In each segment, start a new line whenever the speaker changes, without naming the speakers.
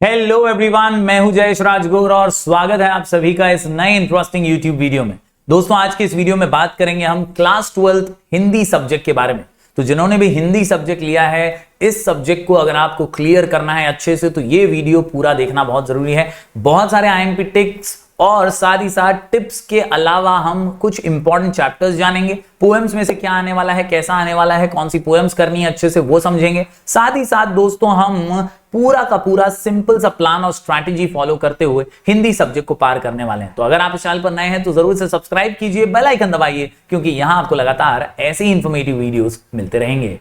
Hello everyone, मैं हूं जयेश राजगुरु और स्वागत है आप सभी का इस नए इंटरेस्टिंग यूट्यूब वीडियो में। दोस्तों, आज के इस वीडियो में बात करेंगे हम क्लास 12 हिंदी सब्जेक्ट के बारे में। तो जिन्होंने भी हिंदी सब्जेक्ट लिया है, इस सब्जेक्ट को अगर आपको क्लियर करना है अच्छे से, तो ये वीडियो पूरा देखना बहुत जरूरी है। बहुत सारे आईएमपी टिप्स और साथ ही साथ टिप्स के अलावा हम कुछ इंपॉर्टेंट चैप्टर्स जानेंगे। पोएम्स में से क्या आने वाला है, कैसा आने वाला है, कौन सी पोएम्स करनी है, अच्छे से वो समझेंगे। साथ ही साथ दोस्तों, हम पूरा का पूरा सिंपल सा प्लान और स्ट्रैटेजी फॉलो करते हुए हिंदी सब्जेक्ट को पार करने वाले हैं। तो अगर आप इस चैनल पर नए हैं तो जरूर से सब्सक्राइब कीजिए, बेल आइकन दबाइए, क्योंकि यहां आपको लगातार ऐसे ही इंफॉर्मेटिव वीडियोस मिलते रहेंगे।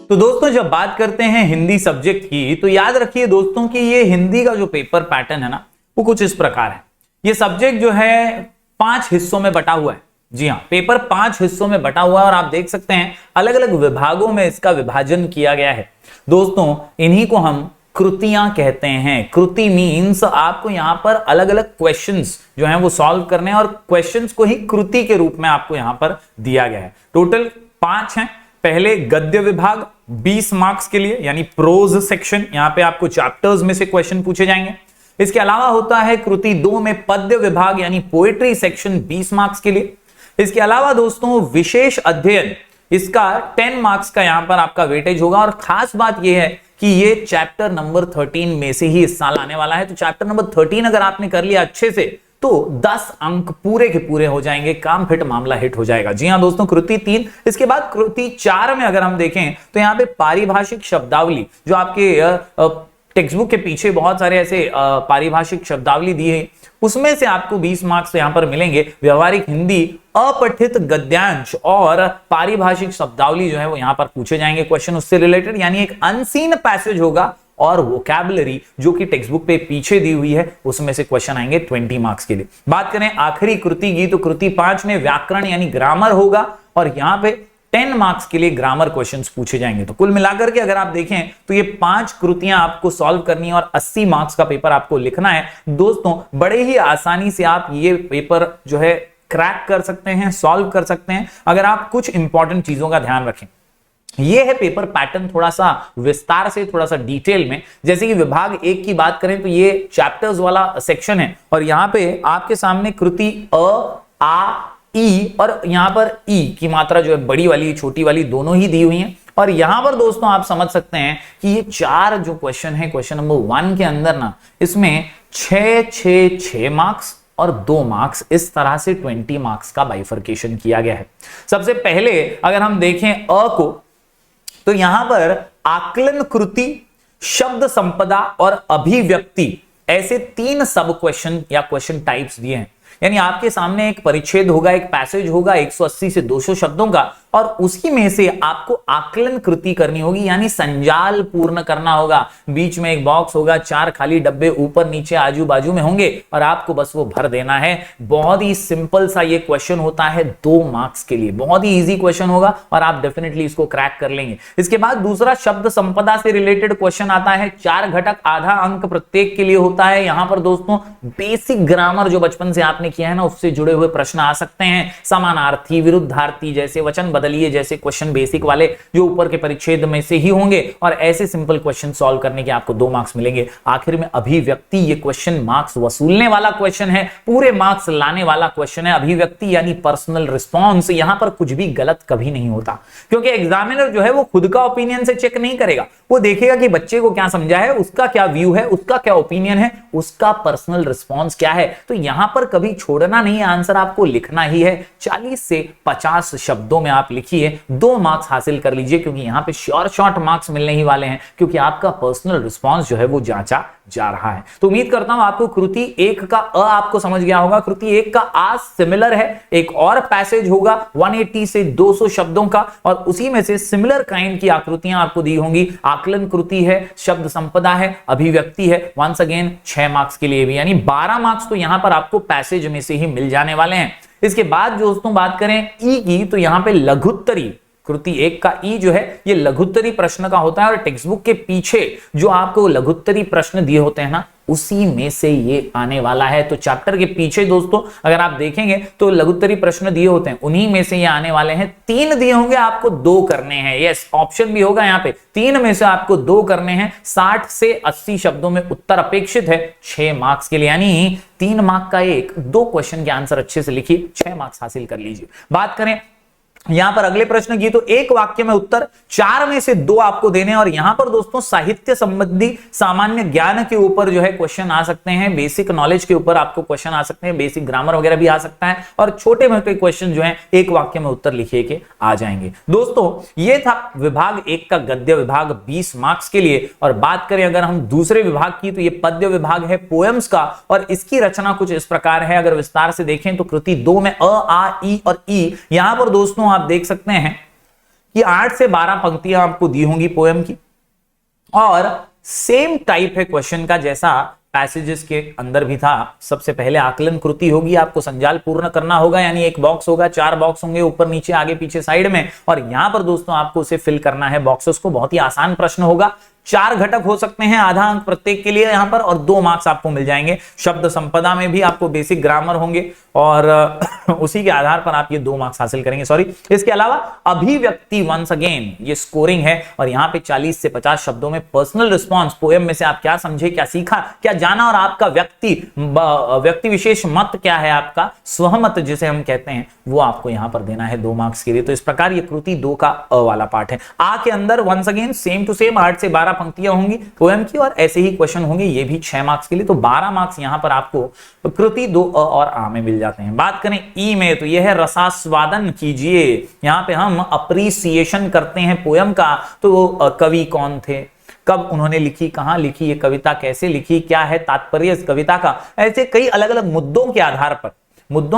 तो दोस्तों, जब बात करते हैं हिंदी सब्जेक्ट की, तो याद रखिए दोस्तों कि ये हिंदी का जो पेपर पैटर्न है ना, वो कुछ इस प्रकार है। ये सब्जेक्ट जो है 5 हिस्सों में बटा हुआ है। जी हाँ, पेपर 5 हिस्सों में बटा हुआ है और आप देख सकते हैं अलग अलग विभागों में इसका विभाजन किया गया है। दोस्तों, इन्हीं को हम कृतियां कहते हैं। कृति मीन्स आपको यहां पर अलग अलग क्वेश्चंस जो हैं वो सॉल्व करने हैं और क्वेश्चंस को ही कृति के रूप में आपको यहां पर दिया गया है। टोटल 5 हैं। पहले गद्य विभाग 20 मार्क्स के लिए, यानी प्रोज सेक्शन, यहां पे आपको चैप्टर्स में से क्वेश्चन पूछे जाएंगे। इसके अलावा होता है कृति 2 में पद्य विभाग यानी पोएट्री सेक्शन 20 मार्क्स के लिए। इसके अलावा दोस्तों, विशेष अध्ययन, इसका 10 मार्क्स का यहां पर आपका वेटेज होगा। और खास बात यह है कि ये चैप्टर नंबर 13 में से ही इस साल आने वाला है। तो चैप्टर नंबर 13 अगर आपने कर लिया अच्छे से, तो 10 अंक पूरे के पूरे हो जाएंगे, काम फिट, मामला हिट हो जाएगा। जी हां दोस्तों, कृति 3। इसके बाद कृति 4 में अगर हम देखें तो यहां पे पारिभाषिक शब्दावली, जो आपके टेक्स्ट बुक के पीछे बहुत सारे ऐसे पारिभाषिक शब्दावली दी है, उसमें से आपको 20 मार्क्स यहां पर मिलेंगे। व्यवहारिक हिंदी, अपठित गद्यांश और पारिभाषिक शब्दावली जो है वो यहां पर पूछे जाएंगे क्वेश्चन उससे रिलेटेड, यानी एक अनसीन पैसेज होगा और वोकैबुलरी जो कि टेक्स्ट बुक पे पीछे दी हुई है, उसमें से क्वेश्चन आएंगे 20 मार्क्स के लिए। बात करें आखिरी कृति की, तो कृति 5 में व्याकरण यानी ग्रामर होगा और यहां पे 10 मार्क्स के लिए ग्रामर क्वेश्चंस पूछे जाएंगे। तो कुल मिलाकर के अगर आप देखें तो ये 5 कृतियां आपको सॉल्व करनी है और 80 मार्क्स का पेपर आपको लिखना है। दोस्तों, बड़े ही आसानी से आप ये पेपर जो है क्रैक कर सकते हैं, सॉल्व कर सकते हैं, अगर आप कुछ इंपॉर्टेंट चीजों का ध्यान रखें। ये है पेपर पैटर्न थोड़ा सा विस्तार से, थोड़ा सा डिटेल में। जैसे कि विभाग 1 की बात करें तो ये चैप्टर्स वाला सेक्शन है और यहां पे आपके सामने कृति अ, आ, ई और यहां पर ई की मात्रा जो है बड़ी वाली छोटी वाली दोनों ही दी हुई है। और यहां पर दोस्तों आप समझ सकते हैं कि ये 4 जो क्वेश्चन है, क्वेश्चन नंबर 1 के अंदर ना, इसमें 6 मार्क्स और 2 मार्क्स, इस तरह से 20 मार्क्स का बाइफर्केशन किया गया है। सबसे पहले अगर हम देखें अ को, तो यहां पर आकलन कृति, शब्द संपदा और अभिव्यक्ति, ऐसे 3 सब क्वेश्चन या क्वेश्चन टाइप्स दिए हैं। यानी आपके सामने एक परिच्छेद होगा, एक पैसेज होगा 180 से 200 शब्दों का, और उसी में से आपको आकलन कृति करनी होगी, यानी संजाल पूर्ण करना होगा। बीच में एक बॉक्स होगा, 4 खाली डब्बे ऊपर नीचे आजू बाजू में होंगे और आपको बस वो भर देना है। बहुत ही सिंपल सा ये क्वेश्चन होता है 2 मार्क्स के लिए। बहुत ही इजी क्वेश्चन होगा और आप डेफिनेटली इसको क्रैक कर लेंगे। इसके बाद दूसरा शब्द संपदा से रिलेटेड क्वेश्चन आता है। 4 घटक, आधा अंक प्रत्येक के लिए होता है। यहां पर दोस्तों बेसिक ग्रामर जो बचपन से आपने किया है ना, उससे जुड़े हुए प्रश्न आ सकते हैं। समानार्थी, विरुद्धार्थी जैसे, वचन बदलिए जैसे क्वेश्चन बेसिक वाले जो ऊपर के परिच्छेद में से ही होंगे, और ऐसे सिंपल क्वेश्चन सॉल्व करने के आपको 2 मार्क्स मिलेंगे। आखिर में अभिव्यक्ति, ये क्वेश्चन मार्क्स वसूलने वाला क्वेश्चन है, पूरे मार्क्स लाने वाला क्वेश्चन है। अभिव्यक्ति यानी पर्सनल रिस्पॉन्स। यहां पर कुछ भी गलत कभी नहीं होता, क्योंकि एग्जामिनर जो है वो खुद का ओपिनियन से चेक नहीं करेगा। वो देखेगा कि बच्चे को क्या समझा है, उसका क्या व्यू है, उसका क्या ओपिनियन है, उसका पर्सनल रिस्पॉन्स क्या है। तो यहां पर कभी छोड़ना नहीं है, आंसर आपको लिखना ही है। 40 से 50 शब्दों में आप लिखिए, 2 मार्क्स हासिल कर लीजिए, क्योंकि यहां पे शॉर्ट मार्क्स मिलने ही वाले हैं, क्योंकि आपका पर्सनल रिस्पॉन्स जो है वो जांचा जा रहा है। तो उम्मीद करता हूं आपको कृति 1 का अ आपको समझ गया होगा। कृति 1 का आ सिमिलर है, एक और पैसेज होगा 180 से 200 शब्दों का, और उसी में से सिमिलर काइंड की आकृतियां आपको दी होंगी। आकलन कृति है, शब्द संपदा है, अभिव्यक्ति है। वंस अगेन 6 मार्क्स के लिए भी, यानी 12 मार्क्स तो यहां पर आपको पैसेज में से ही मिल जाने वाले हैं। इसके बाद दोस्तों बात करें ई की, तो यहां पे लघुत्तरी कृति 1 का ई जो है ये लघुत्तरी प्रश्न का होता है और टेक्स्ट बुक के पीछे जो आपको लघुत्तरी प्रश्न दिए होते हैं ना, उसी में से ये आने वाला है। तो चैप्टर के पीछे दोस्तों अगर आप देखेंगे तो लघुत्तरी प्रश्न दिए होते हैं, उन्हीं में से ये आने वाले हैं। 3 दिए होंगे, आपको 2 करने हैं। यस, ऑप्शन भी होगा यहाँ पे, 3 में से आपको 2 करने हैं। 60 से 80 शब्दों में उत्तर अपेक्षित है 6 मार्क्स के लिए, यानी 3 मार्क्स का 2 क्वेश्चन के आंसर अच्छे से लिखिए, 6 मार्क्स हासिल कर लीजिए। बात करें यहां पर अगले प्रश्न की, तो एक वाक्य में उत्तर 4 में से 2 आपको देने, और यहां पर दोस्तों साहित्य संबंधी सामान्य ज्ञान के ऊपर जो है क्वेश्चन आ सकते हैं, बेसिक नॉलेज के ऊपर आपको क्वेश्चन आ सकते हैं, बेसिक ग्रामर वगैरह भी आ सकता है, और छोटे मोटे क्वेश्चन जो है एक वाक्य में उत्तर लिखिए के आ जाएंगे। दोस्तों ये था विभाग 1 का गद्य विभाग 20 मार्क्स के लिए। और बात करें अगर हम दूसरे विभाग की, तो ये पद्य विभाग है पोएम्स का, और इसकी रचना कुछ इस प्रकार है। अगर विस्तार से देखें तो कृति 2 में अ, आ, ई और ई, यहां पर दोस्तों आप देख सकते हैं कि 8 से 12 पंक्तियां आपको दी होंगी पोएम की, और सेम टाइप है क्वेश्चन का जैसा पैसेजेस के अंदर भी था। सबसे पहले आकलन कृति होगी, आपको संजाल पूर्ण करना होगा, यानी एक बॉक्स होगा, 4 बॉक्स होंगे ऊपर नीचे आगे पीछे साइड में, और यहां पर दोस्तों आपको उसे फिल करना है बॉक्सेस को। बहुत ही आसान प्रश्न होगा, 4 घटक हो सकते हैं, आधा अंक प्रत्येक के लिए यहां पर, और 2 मार्क्स आपको मिल जाएंगे। शब्द संपदा में भी आपको बेसिक ग्रामर होंगे, और उसी के आधार पर आप ये 2 मार्क्स हासिल करेंगे। सॉरी, इसके अलावा अभिव्यक्ति वंस अगेन ये स्कोरिंग है, और यहां पे 40 से 50 शब्दों में पर्सनल रिस्पॉन्स, पोएम में से आप क्या समझे, क्या सीखा, क्या जाना, और आपका व्यक्ति विशेष मत क्या है, आपका स्वमत जिसे हम कहते हैं, वो आपको यहां पर देना है 2 मार्क्स के लिए। तो इस प्रकार ये कृति 2 का अ वाला पार्ट है। आ के अंदर once again same to same 8 से 12 पंक्तियां होंगी पोएम की, और ऐसे ही क्वेश्चन होंगे, ये भी 6 मार्क्स के लिए। तो 12 मार्क्स यहां पर आपको कृति 2 अ और आ में मिल जाते हैं। बात करें ई में, तो यह है रसास्वादन कीजिए। यहां पे हम अप्रिसिएशन करते हैं पोएम का। तो कवि कौन थे, कब उन्होंने लिखी, कहां लिखी, ये कविता कैसे लिखी, क्या है तात्पर्य इस कविता का, ऐसे कई अलग अलग मुद्दों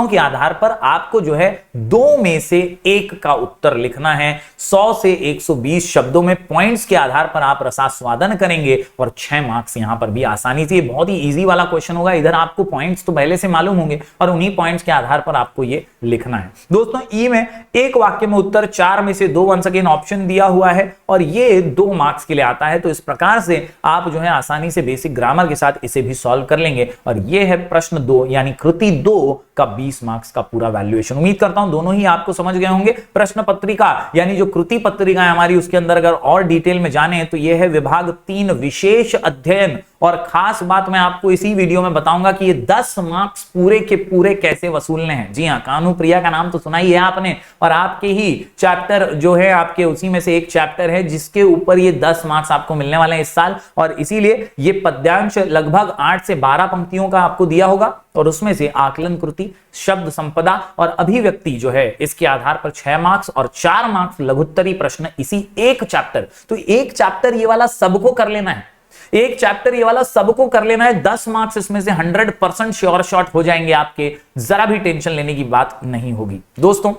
के आधार पर आपको जो है 2 में से 1 का उत्तर लिखना है। 100 से 120 शब्दों में पॉइंट्स के आधार पर आप रसास्वादन करेंगे, और 6 मार्क्स यहां पर भी आसानी से। बहुत ही इजी वाला क्वेश्चन होगा, इधर आपको पॉइंट्स तो पहले से मालूम होंगे, और उन्हीं पॉइंट्स के आधार पर आपको ये लिखना है। दोस्तों ई में एक वाक्य में उत्तर 4 में से 2 वंस अगेन ऑप्शन दिया हुआ है, और ये 2 मार्क्स के लिए आता है। तो इस प्रकार से आप जो है आसानी से बेसिक ग्रामर के साथ इसे भी सॉल्व कर लेंगे, और ये है प्रश्न 2 यानी कृति 2 का 20 मार्क्स का पूरा वैल्यूएशन। उम्मीद करता हूं दोनों ही आपको समझ गए होंगे। प्रश्न पत्रिका यानी जो कृति पत्रिका है हमारी, उसके अंदर अगर और डिटेल में जाने तो यह है विभाग 3 विशेष अध्ययन। और खास बात मैं आपको इसी वीडियो में बताऊंगा कि ये 10 मार्क्स पूरे के पूरे कैसे वसूलने हैं। जी हां, कान्हूप्रिया का नाम तो सुना ही है आपने, और आपके ही चैप्टर जो है आपके उसी में से एक चैप्टर है जिसके ऊपर ये 10 मार्क्स आपको मिलने वाले हैं इस साल। और इसीलिए ये पद्यांश लगभग 8 से 12 पंक्तियों का आपको दिया होगा, और उसमें से आकलन कृति, शब्द संपदा और अभिव्यक्ति जो है इसके आधार पर 6 मार्क्स और 4 मार्क्स लघुत्तरी प्रश्न इसी एक चैप्टर। तो एक चैप्टर ये वाला सबको कर लेना है, एक चैप्टर ये वाला सबको कर लेना है। 10 मार्क्स इसमें से 100% श्योर शॉट हो जाएंगे आपके, जरा भी टेंशन लेने की बात नहीं होगी। दोस्तों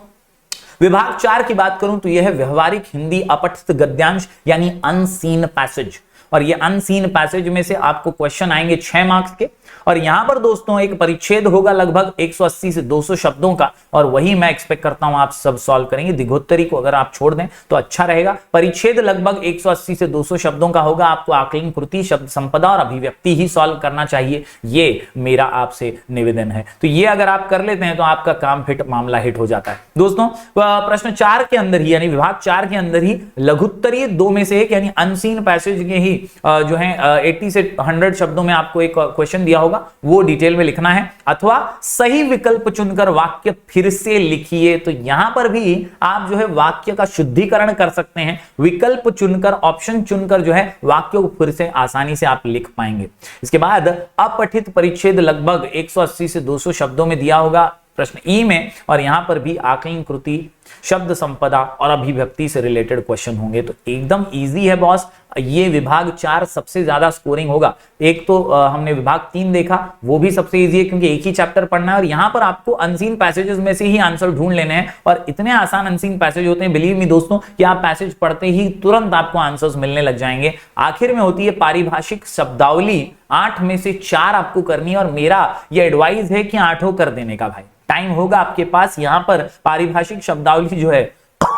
विभाग 4 की बात करूं तो यह है व्यवहारिक हिंदी अपठित गद्यांश यानी अनसीन पैसेज। और ये अनसीन पैसेज में से आपको क्वेश्चन आएंगे 6 मार्क्स के, और यहां पर दोस्तों एक परिच्छेद होगा लगभग 180 से 200 शब्दों का, और वही मैं एक्सपेक्ट करता हूं आप सब सॉल्व करेंगे। दिघोत्तरी को अगर आप छोड़ दें तो अच्छा रहेगा। परिच्छेद लगभग 180 से 200 शब्दों का होगा। आपको आकलन कृति, शब्द संपदा और अभिव्यक्ति ही सॉल्व करना चाहिए, ये मेरा आपसे निवेदन है। तो ये अगर आप कर लेते हैं तो आपका काम हिट, मामला हिट हो जाता है। दोस्तों प्रश्न 4 के अंदर ही यानी विभाग 4 के अंदर ही लघुत्तरी 2 में से एक यानी अनसीन पैसेज के ही जो है 80 से 100 शब्दों में आपको एक क्वेश्चन दिया होगा, वो डिटेल में लिखना है, अथवा सही विकल्प चुनकर वाक्य फिर से लिखिए। तो यहां पर भी आप जो है वाक्य का शुद्धिकरण कर सकते हैं, विकल्प चुनकर, ऑप्शन चुनकर जो है वाक्य को फिर से आसानी से आप लिख पाएंगे। इसके बाद अपठित परिच्छेद लगभग 180 से 200 शब्दों में दिया होगा प्रश्न ई में, और यहां पर भी आकलन कृति, शब्द संपदा और अभिव्यक्ति से रिलेटेड क्वेश्चन होंगे। तो एकदम इजी है बॉस, ये विभाग 4 सबसे ज्यादा स्कोरिंग होगा। एक तो हमने विभाग 3 देखा, वो भी सबसे इजी है क्योंकि एक ही चैप्टर पढ़ना है, और यहां पर आपको अनसीन पैसेजेस में से ही आंसर ढूंढ लेने हैं, और इतने आसान अनसीन पैसेज होते हैं बिलीव मी दोस्तों कि आप पैसेज पढ़ते ही तुरंत आपको आंसर्स मिलने लग जाएंगे। आखिर में होती है पारिभाषिक शब्दावली, 8 में से 4 आपको करनी है, और मेरा ये एडवाइस है कि 8 कर देने का भाई। टाइम होगा आपके पास, यहां पर पारिभाषिक शब्दावली जो है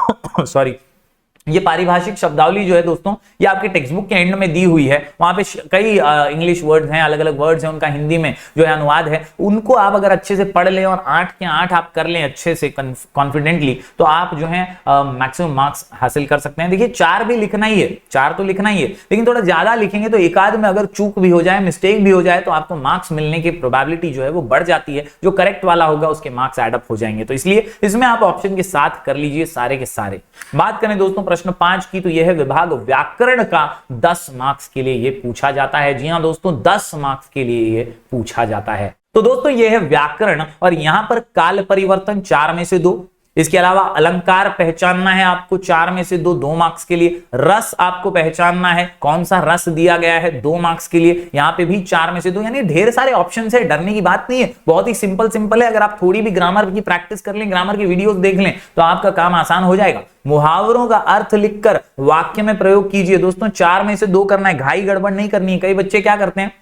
सॉरी, ये पारिभाषिक शब्दावली जो है दोस्तों, ये आपके टेक्स्ट बुक के एंड में दी हुई है। वहां पे कई इंग्लिश वर्ड्स हैं, अलग अलग वर्ड्स हैं, उनका हिंदी में जो है अनुवाद है। उनको आप अगर अच्छे से पढ़ लें और 8 के 8 आप कर लें अच्छे से कॉन्फिडेंटली, तो आप जो है मैक्सिमम मार्क्स हासिल कर सकते हैं। देखिए 4 भी लिखना ही है, 4 तो लिखना ही है, लेकिन थोड़ा ज्यादा लिखेंगे तो एक आध में अगर चूक भी हो जाए, मिस्टेक भी हो जाए, तो आपको मार्क्स मिलने की प्रोबेबिलिटी जो है वो बढ़ जाती है। जो करेक्ट वाला होगा उसके मार्क्स एडअप हो जाएंगे। तो इसलिए इसमें आप ऑप्शन के साथ कर लीजिए सारे के सारे। बात करें दोस्तों प्रश्न 5 की, तो यह है विभाग व्याकरण का 10 मार्क्स के लिए ये पूछा जाता है। जी हां दोस्तों, 10 मार्क्स के लिए ये पूछा जाता है। तो दोस्तों ये है व्याकरण, और यहां पर काल परिवर्तन 4 में से 2, इसके अलावा अलंकार पहचानना है आपको 4 में से 2 मार्क्स के लिए। रस आपको पहचानना है, कौन सा रस दिया गया है 2 मार्क्स के लिए, यहां पे भी 4 में से 2। यानी ढेर सारे ऑप्शंस है, डरने की बात नहीं है, बहुत ही सिंपल है। अगर आप थोड़ी भी ग्रामर की प्रैक्टिस कर लें, ग्रामर की वीडियोस देख लें, तो आपका काम आसान हो जाएगा। मुहावरों का अर्थ लिखकर वाक्य में प्रयोग कीजिए। दोस्तों 4 में से 2 करना है, घाई गड़बड़ नहीं करनी है। कई बच्चे क्या करते हैं,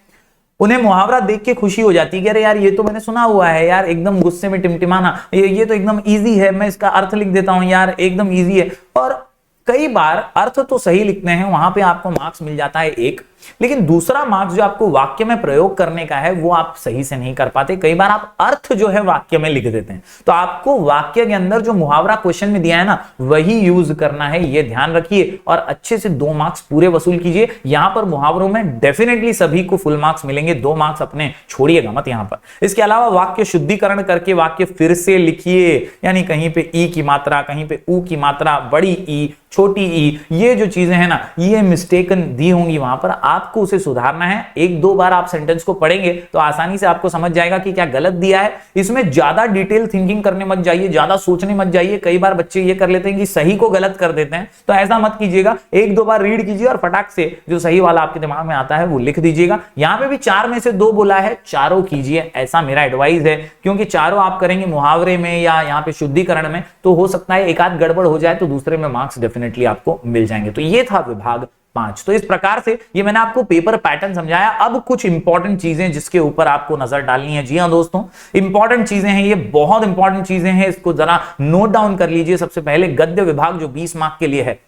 उन्हें मुहावरा देख के खुशी हो जाती है कि अरे यार ये तो मैंने सुना हुआ है यार, एकदम गुस्से में टिमटिमाना, ये तो एकदम इजी है, मैं इसका अर्थ लिख देता हूं यार, एकदम इजी है। और कई बार अर्थ तो सही लिखते हैं, वहां पे आपको मार्क्स मिल जाता है 1, लेकिन दूसरा मार्क्स जो आपको वाक्य में प्रयोग करने का है वो आप सही से नहीं कर पाते। कई बार आप अर्थ जो है वाक्य में लिख देते हैं। तो आपको वाक्य के अंदर जो मुहावरा क्वेश्चन में दिया है ना, वही यूज करना है, ये ध्यान रखिए, और अच्छे से 2 मार्क्स पूरे वसूल कीजिए। यहां पर मुहावरों में डेफिनेटली सभी को फुल मार्क्स मिलेंगे, 2 मार्क्स अपने छोड़िएगा मत यहां पर। इसके अलावा वाक्य शुद्धिकरण करके वाक्य फिर से लिखिए, यानी कहीं पे ई की मात्रा, कहीं पे ऊ की मात्रा, बड़ी ई, छोटी ई, ये जो चीजें हैं ना, ये मिस्टेकन दी होंगी वहां पर, आपको उसे सुधारना है। 1-2 बार आप सेंटेंस को पढ़ेंगे तो आसानी से आपको समझ जाएगा कि क्या गलत दिया है। इसमें ज्यादा डिटेल थिंकिंग करने मत जाइए, ज्यादा सोचने मत जाइए। कई बार बच्चे ये कर लेते हैं कि सही को गलत कर देते हैं, तो ऐसा मत कीजिएगा। 1-2 बार रीड कीजिए और फटाक से जो सही वाला आपके दिमाग में आता है वो लिख दीजिएगा। यहां पे भी 4 में से 2 बोला है, चारों कीजिए, ऐसा मेरा एडवाइस है, क्योंकि चारों आप करेंगे मुहावरे में या यहाँ पे शुद्धिकरण में, तो हो सकता है एक आध गड़बड़ हो जाए, तो दूसरे में मार्क्स डेफिनेटली आपको मिल जाएंगे। तो ये था विभाग 5। तो इस प्रकार से ये मैंने आपको पेपर पैटर्न समझाया। अब कुछ इंपॉर्टेंट चीजें जिसके ऊपर आपको नजर डालनी है। जी हां दोस्तों, इंपॉर्टेंट चीजें हैं, ये बहुत इंपॉर्टेंट चीजें हैं, इसको जरा नोट डाउन कर लीजिए। सबसे पहले गद्य विभाग जो 20 मार्क के लिए है,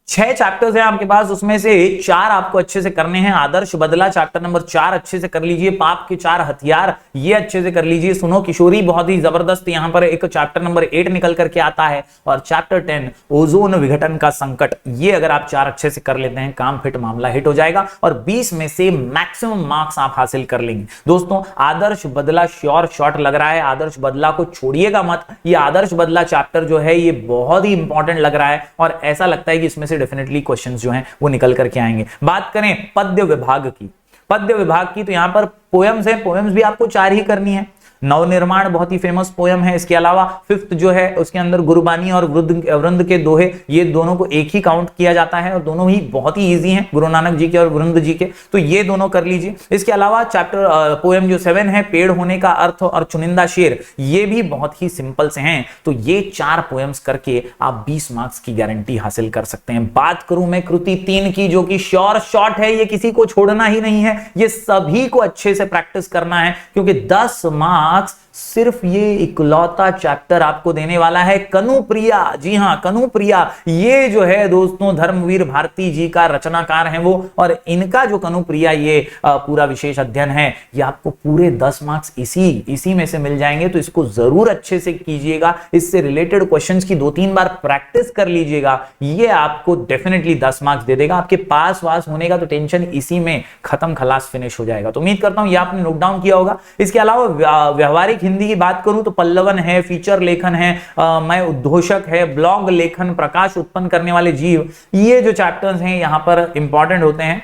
6 चैप्टर्स हैं आपके पास, उसमें से 4 आपको अच्छे से करने हैं। आदर्श बदला चैप्टर नंबर 4 अच्छे से कर लीजिए। पाप के 4 हथियार, ये अच्छे से कर लीजिए। सुनो किशोरी बहुत ही जबरदस्त यहां पर एक चैप्टर नंबर 8 निकल करके आता है, और चैप्टर 10 ओजोन विघटन का संकट, ये अगर आप 4 अच्छे से कर लेते हैं, काम फिट, मामला हिट हो जाएगा, और 20 में से मैक्सिमम मार्क्स आप हासिल कर लेंगे। दोस्तों आदर्श बदला श्योर शॉट लग रहा है, आदर्श बदला को छोड़िएगा मत। ये आदर्श बदला चैप्टर जो है ये बहुत ही इंपॉर्टेंट लग रहा है, और ऐसा लगता है कि इसमें डेफिनेटली क्वेश्चंस जो हैं वो निकल करके आएंगे। बात करें पद्य विभाग की, पद्य विभाग की, तो यहां पर पोएम्स है, पोएम्स भी आपको 4 ही करनी है। नवनिर्माण बहुत ही फेमस पोयम है। इसके अलावा 5th जो है उसके अंदर गुरबानी और वृंद के दोहे, ये दोनों को एक ही काउंट किया जाता है, और दोनों ही बहुत ही इजी हैं, गुरु नानक जी के और वृंद जी के, तो ये दोनों कर लीजिए। इसके अलावा चैप्टर पोएम जो 7 है, पेड़ होने का अर्थ और चुनिंदा शेर, ये भी बहुत ही सिंपल से हैं। तो ये 4 पोएम्स करके आप 20 मार्क्स की गारंटी हासिल कर सकते हैं। बात करूं मैं कृति 3 की, जो कि श्योर शॉट है, ये किसी को छोड़ना ही नहीं है, ये सभी को अच्छे से प्रैक्टिस करना है, क्योंकि 10 मार्क्स सिर्फ ये इकलौता चैप्टर आपको देने वाला है। कनुप्रिया, जी हां कनुप्रिया, ये जो है दोस्तों धर्मवीर भारती जी का रचनाकार है वो, और इनका जो कनुप्रिया ये पूरा विशेष अध्ययन है, ये आपको पूरे 10 मार्क्स इसी में से मिल जाएंगे। तो इसको जरूर अच्छे से कीजिएगा, इससे रिलेटेड क्वेश्चंस की 2-3 बार प्रैक्टिस कर लीजिएगा, ये आपको डेफिनेटली 10 मार्क्स दे देगा। आपके पास वास होने का तो टेंशन इसी में खत्म, खलास, फिनिश हो जाएगा। तो उम्मीद करता हूं ये आपने नोट डाउन किया होगा। इसके अलावा व्यवहारिक हिंदी की बात करूं तो पल्लवन है, फीचर लेखन है, मैं उद्घोषक है, ब्लॉग लेखन, प्रकाश उत्पन्न करने वाले जीव, ये जो चैप्टर्स हैं यहां पर इंपॉर्टेंट होते हैं।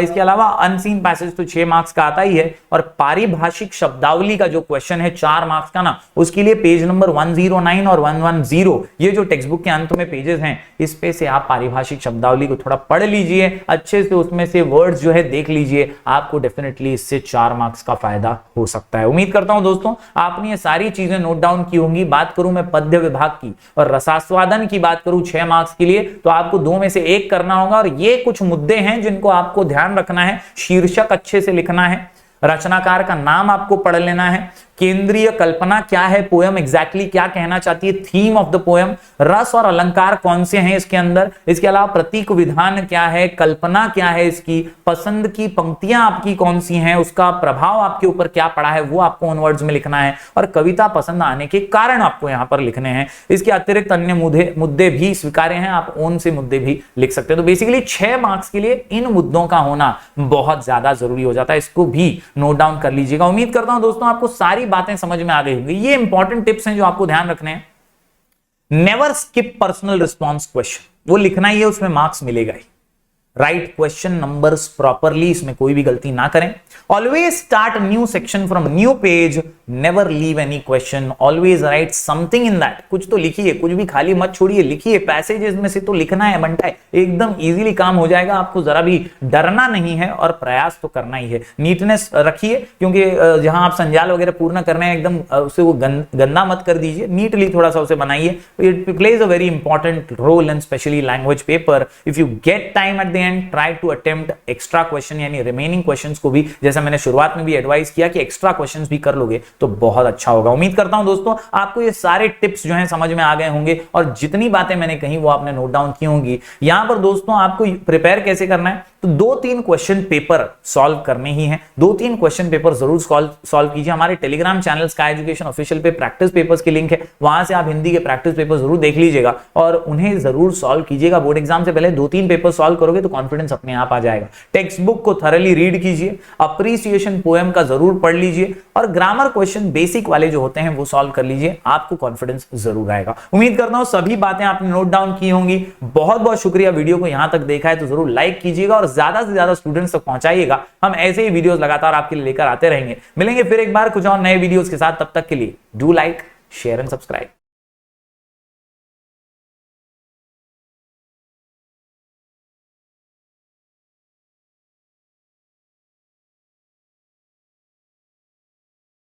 इसके अलावा अनसीन पैसेज तो 6 मार्क्स का आता ही है, और पारिभाषिक शब्दावली का जो क्वेश्चन है 4 मार्क्स का ना, उसके लिए पेज नंबर 109 और 110, ये जो टेक्स्ट बुक के अंत में पेजेस हैं, इस पे से आप पारिभाषिक शब्दावली को थोड़ा पढ़ लीजिए अच्छे से, उसमें से वर्ड्स जो है देख लीजिए, आपको डेफिनेटली इससे 4 मार्क्स का फायदा हो सकता है। उम्मीद करता हूं दोस्तों आपने ये सारी चीजें नोट डाउन की होंगी। बात करूं मैं पद्य विभाग की और रसास्वादन की बात करूं 6 मार्क्स के लिए, तो आपको 2 में से 1 करना होगा, और ये कुछ मुद्दे हैं जिनको आपको ध्यान रखना है। शीर्षक अच्छे से लिखना है, रचनाकार का नाम आपको पढ़ लेना है, केंद्रीय कल्पना क्या है, पोयम एग्जैक्टली क्या कहना चाहती है, थीम ऑफ द पोयम, रस और अलंकार कौन से हैं इसके अंदर, इसके अलावा प्रतीक विधान क्या है, कल्पना क्या है इसकी, पसंद की पंक्तियां आपकी कौन सी हैं, उसका प्रभाव आपके ऊपर क्या पड़ा है वो आपको उन वर्ड्स में लिखना है, और कविता पसंद आने के कारण आपको यहां पर लिखने हैं। इसके अतिरिक्त अन्य मुद्दे भी स्वीकार्य हैं, आप ओन से मुद्दे भी लिख सकते हैं। तो बेसिकली 6 मार्क्स के लिए इन मुद्दों का होना बहुत ज्यादा जरूरी हो जाता है, इसको भी नोट डाउन कर लीजिएगा। उम्मीद करता हूं दोस्तों आपको सारी बातें समझ में आ गई होंगी। ये इंपॉर्टेंट टिप्स हैं जो आपको ध्यान रखने हैं। Never skip personal response question, वो लिखना ही है, उसमें मार्क्स मिलेगा ही। राइट क्वेश्चन नंबर्स प्रॉपरली, इसमें कोई भी गलती ना करें। Always start new section from new page, never leave any question, always right something in that, कुछ तो लिखिए, कुछ भी खाली मत छोड़िए, लिखिए, पैसेजेस में से तो लिखना है, बनता है, एकदम इजीली काम हो जाएगा, आपको जरा भी डरना नहीं है और प्रयास तो करना ही है। नीटनेस रखिए, क्योंकि जहां आप संजाल वगैरह पूर्ण कर रहे हैं एकदम उसे वो गंदा मत कर दीजिए, नीटली थोड़ा सा उसे बनाइए। It plays a very important role in specially language paper. If you get time at the end, try to attempt extra question, यानी रिमेनिंग क्वेश्चंस को भी, जैसा मैंने शुरुआत में भी एडवाइस किया कि एक्स्ट्रा क्वेश्चंस भी कर लोगे तो बहुत अच्छा होगा। उम्मीद करता हूं दोस्तों आपको ये सारे टिप्स जो हैं समझ में आ गए होंगे, और जितनी बातें मैंने कही वो आपने नोट डाउन की होंगी। यहां पर दोस्तों आपको प्रिपेयर कैसे करना है, तो 2-3 क्वेश्चन पेपर सॉल्व करने ही हैं। 2-3 क्वेश्चन पेपर जरूर सॉल्व कीजिए। हमारे Telegram channel sky education official पे प्रैक्टिस पेपर्स की लिंक है, वहां से आप हिंदी के प्रैक्टिस पेपर जरूर देख लीजिएगा और उन्हें जरूर सॉल्व कीजिएगा। बोर्ड एग्जाम से पहले 2-3 पेपर सॉल्व करोगे तो कॉन्फिडेंस अपने आप आ जाएगा। टेक्स्ट बुक को थॉरली रीड कीजिए, अप्रिसिएशन पोएम का जरूर पढ़ लीजिए, और ग्रामर क्वेश्चन बेसिक वाले जो होते हैं वो सॉल्व कर लीजिए, आपको कॉन्फिडेंस जरूर आएगा। उम्मीद करता हूं सभी बातें आपने नोट डाउन की होंगी। बहुत बहुत शुक्रिया, वीडियो को यहां तक देखा है तो जरूर लाइक कीजिएगा और ज्यादा से ज्यादा स्टूडेंट्स तक पहुंचाइएगा। हम ऐसे ही वीडियोस लगातार आपके लिए लेकर आते रहेंगे। मिलेंगे फिर एक बार कुछ और नए वीडियोस के साथ, तब तक के लिए do like, share and subscribe.